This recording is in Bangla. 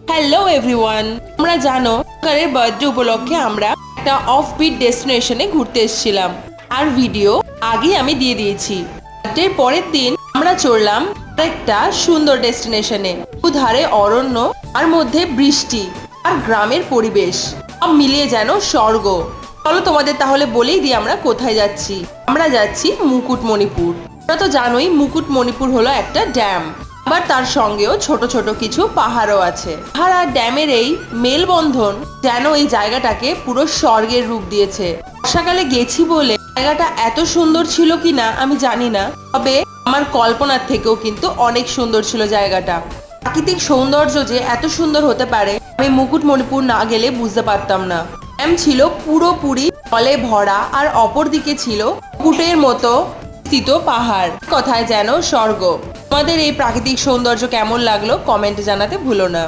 হ্যালো এভরিওয়ান, তোমরা জানো কারের বার্থডে উপলক্ষে আমরা একটা অফবিট ডেস্টিনেশনে ঘুরতে এসেছিলাম আর ভিডিও আগে আমি দিয়ে দিয়েছি। বার্থডের পরের দিন আমরা চললাম একটা সুন্দর ডেস্টিনেশনে, দুধারে অরণ্য আর মধ্যে বৃষ্টি আর গ্রামের পরিবেশ সব মিলিয়ে যেন স্বর্গ। চলো তোমাদের তাহলে বলেই দিই আমরা কোথায় যাচ্ছি। আমরা যাচ্ছি মুকুটমণিপুর। তোমরা তো জানোই মুকুটমণিপুর হলো একটা ড্যাম, আবার তার সঙ্গেও ছোট ছোট কিছু পাহাড়ও আছে। পাহাড় আর ড্যামের এই মেলবন্ধন যেন এই জায়গাটাকে পুরো স্বর্গের রূপ দিয়েছে। বর্ষাকালে গেছি বলে জায়গাটা এত সুন্দর ছিল কিনা আমি জানি না, তবে আমার কল্পনার থেকেও কিন্তু অনেক সুন্দর ছিল জায়গাটা। প্রাকৃতিক সৌন্দর্য যে এত সুন্দর হতে পারে আমি মুকুটমণিপুর না গেলে বুঝতে পারতাম না। ড্যাম ছিল পুরোপুরি জলে ভরা আর অপর দিকে ছিল মুকুটের মতো স্থিত পাহাড়, কথায় যেন স্বর্গ। তোমাদের এই প্রাকৃতিক সৌন্দর্য কেমন লাগলো কমেন্টে জানাতে ভুলো না।